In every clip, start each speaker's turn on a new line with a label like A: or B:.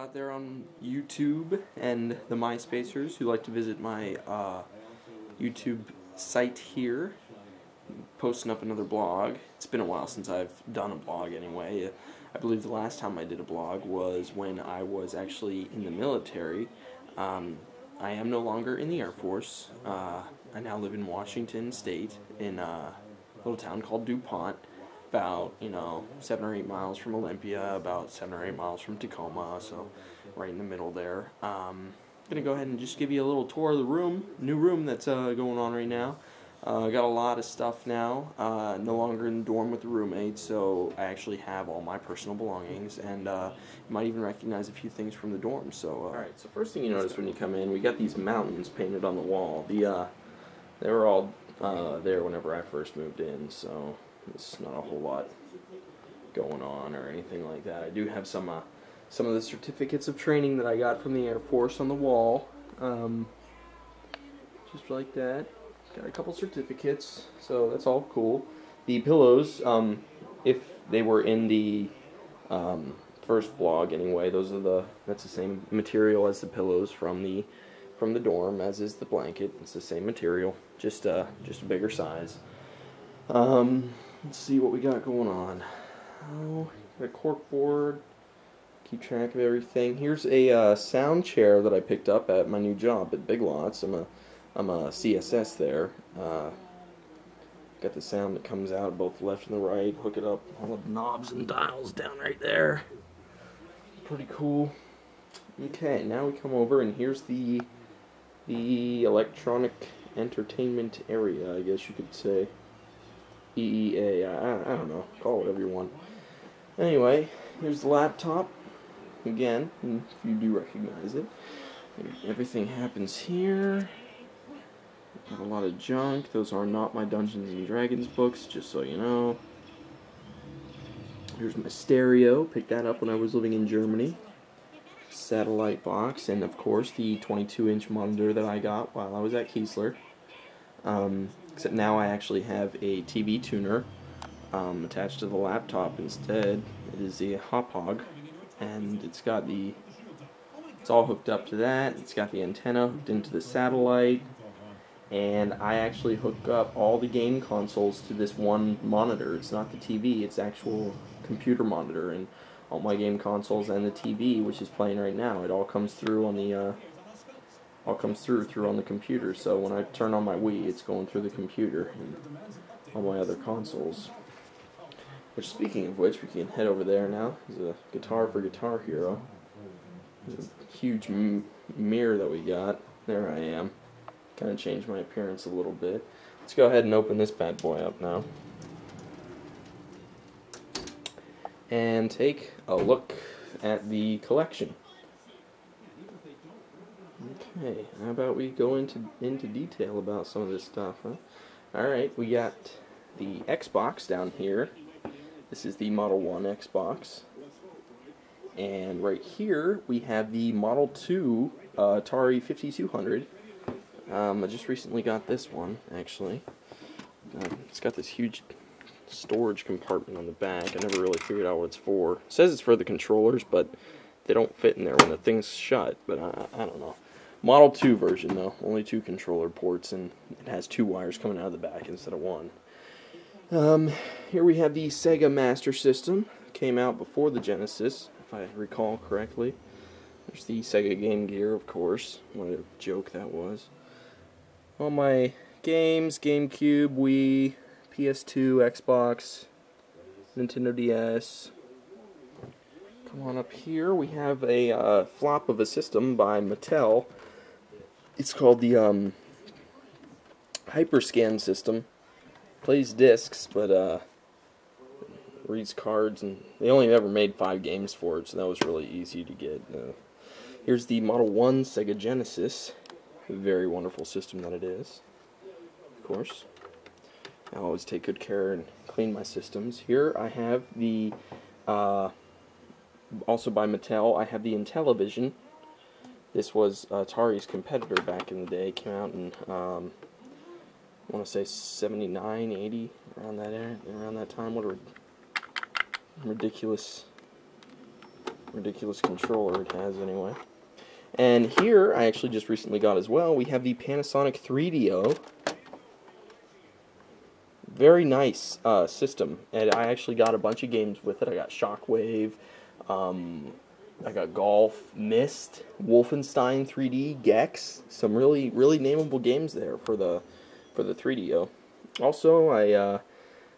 A: out there on YouTube and the MySpacers who like to visit my YouTube site here, posting up another blog. It's been a while since I've done a blog anyway. I believe the last time I did a blog was when I was actually in the military. I am no longer in the Air Force. I now live in Washington State in a little town called DuPont, about 7 or 8 miles from Olympia, about 7 or 8 miles from Tacoma, so right in the middle there. I'm gonna go ahead and just give you a little tour of the new room that's going on right now. I got a lot of stuff now, no longer in the dorm with the roommates, so I actually have all my personal belongings, and you might even recognize a few things from the dorm. So, alright, so first thing you notice when you come in, we got these mountains painted on the wall. They were all there whenever I first moved in, so there's not a whole lot going on or anything like that. I do have some of the certificates of training that I got from the Air Force on the wall, just like that. Got a couple certificates, so that's all cool. The pillows, if they were in the first blog anyway, that's the same material as the pillows from the dorm, as is the blanket. It's the same material, just a bigger size. Let's see what we got going on. Oh, got a cork board. Keep track of everything. Here's a sound chair that I picked up at my new job at Big Lots. I'm a CSS there. Got the sound that comes out both left and the right. Hook it up. All the knobs and dials down right there. Pretty cool. Okay, now we come over and here's the electronic entertainment area, I guess you could say. EEA. I don't know. Call it whatever you want. Anyway, here's the laptop. Again, if you do recognize it. Everything happens here. Got a lot of junk. Those are not my Dungeons and Dragons books, just so you know. Here's my stereo. Picked that up when I was living in Germany. Satellite box, and of course the 22-inch monitor that I got while I was at Keesler. Except now I actually have a TV tuner attached to the laptop instead. It is the Hauppauge, and it's all hooked up to that. It's got the antenna hooked into the satellite. And I actually hook up all the game consoles to this one monitor. It's not the TV, it's actual computer monitor, and all my game consoles and the TV, which is playing right now, it all comes through on the on the computer. So when I turn on my Wii, it's going through the computer and all my other consoles. Which, speaking of which, we can head over there now. There's a guitar for Guitar Hero. There's a huge mirror that we got. There I am. Kind of changed my appearance a little bit. Let's go ahead and open this bad boy up now. And take a look at the collection. Okay, how about we go into detail about some of this stuff, huh? Alright, we got the Xbox down here. This is the Model 1 Xbox. And right here, we have the Model 2 Atari 5200. I just recently got this one, actually. It's got this huge storage compartment on the back. I never really figured out what it's for. It says it's for the controllers, but they don't fit in there when the thing's shut, but I don't know. Model 2 version, though. Only 2 controller ports, and it has 2 wires coming out of the back instead of 1. Here we have the Sega Master System. Came out before the Genesis, if I recall correctly. There's the Sega Game Gear, of course. What a joke that was. All my games, GameCube, Wii, PS2, Xbox, Nintendo DS. Come on up here, we have a flop of a system by Mattel. It's called the Hyperscan system. Plays discs, but reads cards, and they only ever made 5 games for it, so that was really easy to get. Here's the Model 1 Sega Genesis. A very wonderful system that it is, of course. I always take good care and clean my systems. Here I have the, also by Mattel, I have the Intellivision. This was Atari's competitor back in the day. It came out in, I want to say 79, 80, around that time. What a ridiculous ridiculous controller it has anyway. And here, I actually just recently got as well, we have the Panasonic 3DO. Very nice system, and I actually got a bunch of games with it. I got Shockwave, I got Golf, Myst, Wolfenstein 3D, Gex. Some really nameable games there for the 3DO. Also, I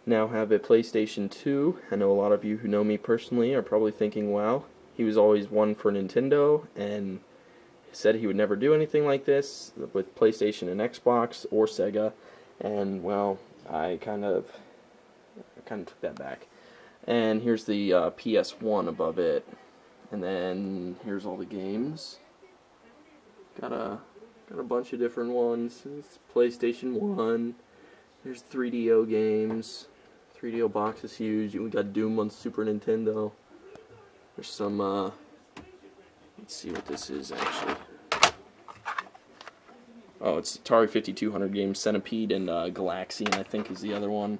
A: now have a PlayStation 2. I know a lot of you who know me personally are probably thinking, wow, he was always one for Nintendo, and said he would never do anything like this with PlayStation and Xbox or Sega, and well, I kind of took that back. And here's the PS1 above it, and then here's all the games. Got a bunch of different ones. It's PlayStation 1. There's 3DO games. 3DO box is huge. We got Doom on Super Nintendo. There's some let's see what this is actually. Oh, it's Atari 5200 games, Centipede and Galaxian, I think, is the other one.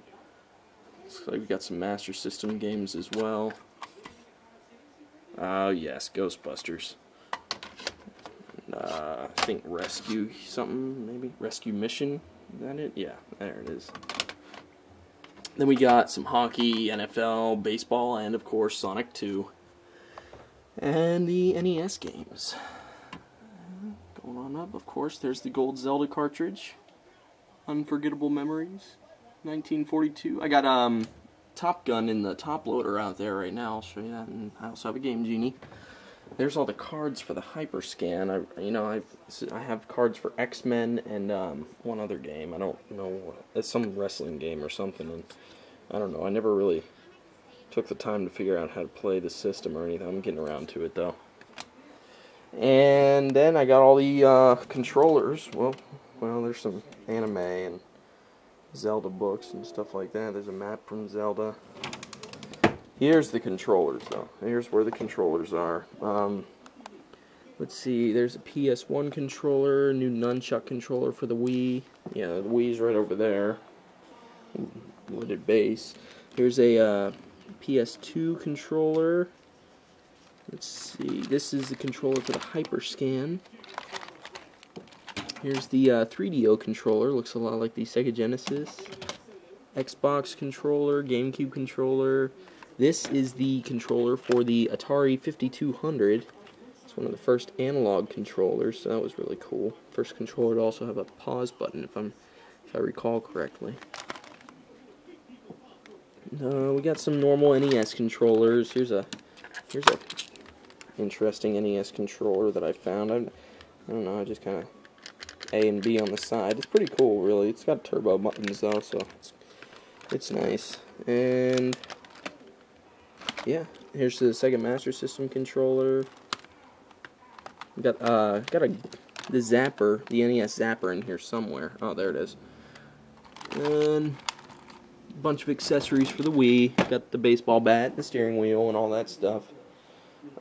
A: Looks like we got some Master System games as well. Oh, yes, Ghostbusters. And, I think Rescue something, maybe? Rescue Mission? Is that it? Yeah, there it is. Then we got some hockey, NFL, baseball, and, of course, Sonic 2. And the NES games. Going on up, of course, there's the gold Zelda cartridge. Unforgettable Memories. 1942. I got Top Gun in the top loader out there right now. I'll show you that. And I also have a Game Genie. There's all the cards for the Hyperscan. I have cards for X-Men and one other game. I don't know what. It's some wrestling game or something. And I don't know. I never really took the time to figure out how to play the system or anything. I'm getting around to it though. And then I got all the controllers. Well, there's some anime and Zelda books and stuff like that. There's a map from Zelda. Here's the controllers, though. Here's where the controllers are. Let's see. There's a PS1 controller, new nunchuck controller for the Wii. Yeah, the Wii's right over there. Wooded base. Here's a PS2 controller. Let's see, this is the controller for the Hyperscan. Here's the 3DO controller, looks a lot like the Sega Genesis. Xbox controller, GameCube controller. This is the controller for the Atari 5200. It's one of the first analog controllers, so that was really cool. First controller to also have a pause button, if I recall correctly. We got some normal NES controllers. Here's a interesting NES controller that I found. I don't know, I just kind of A and B on the side. It's pretty cool, really. It's got turbo buttons though, so it's nice. And yeah, here's the Sega Master System controller. We got the Zapper, the NES Zapper in here somewhere. Oh, there it is. And a bunch of accessories for the Wii. Got the baseball bat, the steering wheel, and all that stuff.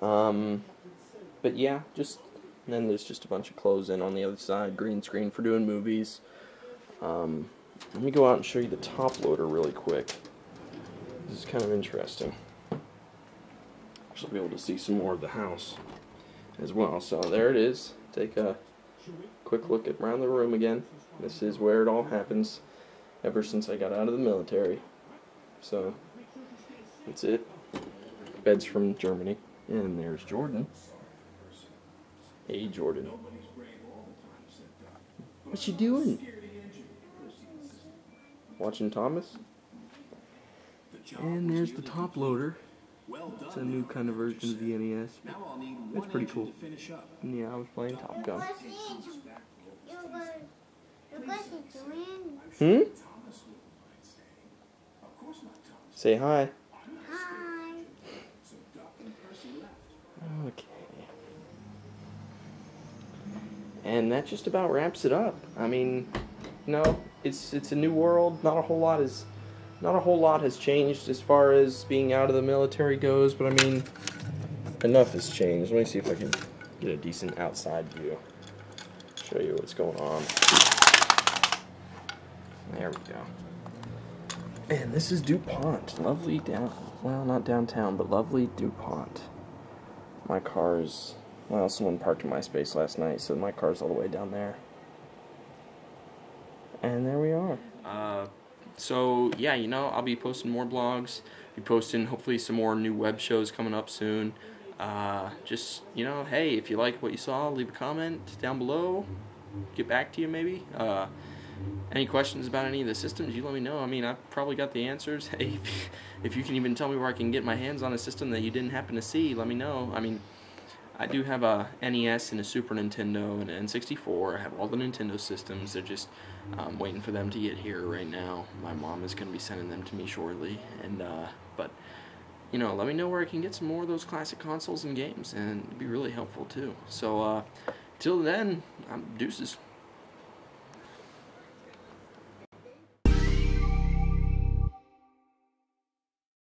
A: But yeah, and then there's just a bunch of clothes in on the other side, green screen for doing movies. Let me go out and show you the top loader really quick. This is kind of interesting. Actually be able to see some more of the house as well. So there it is. Take a quick look around the room again. This is where it all happens ever since I got out of the military. So that's it. Bed's from Germany. And there's Jordan. Hey, Jordan. What you doing? Watching Thomas? And there's the top loader. It's a new kind of version of the NES. It's pretty cool. And yeah, I was playing Top Gun. Say hi. Okay. And that just about wraps it up. I mean, it's a new world. Not a whole lot has changed as far as being out of the military goes, but I mean, enough has changed. Let me see if I can get a decent outside view. Show you what's going on. There we go. And this is DuPont. Lovely well, not downtown, but lovely DuPont. My car's, well, someone parked in my space last night, so my car's all the way down there. And there we are. So yeah, I'll be posting more blogs, be posting hopefully some more new web shows coming up soon. Just, hey, if you like what you saw, leave a comment down below, get back to you maybe. Any questions about any of the systems, you let me know. I mean, I've probably got the answers. Hey, if you can even tell me where I can get my hands on a system that you didn't happen to see, let me know. I mean, I do have a NES and a Super Nintendo and an N64. I have all the Nintendo systems. They're just waiting for them to get here right now. My mom is going to be sending them to me shortly. And but, let me know where I can get some more of those classic consoles and games, and it'd be really helpful too. So, till then, deuces.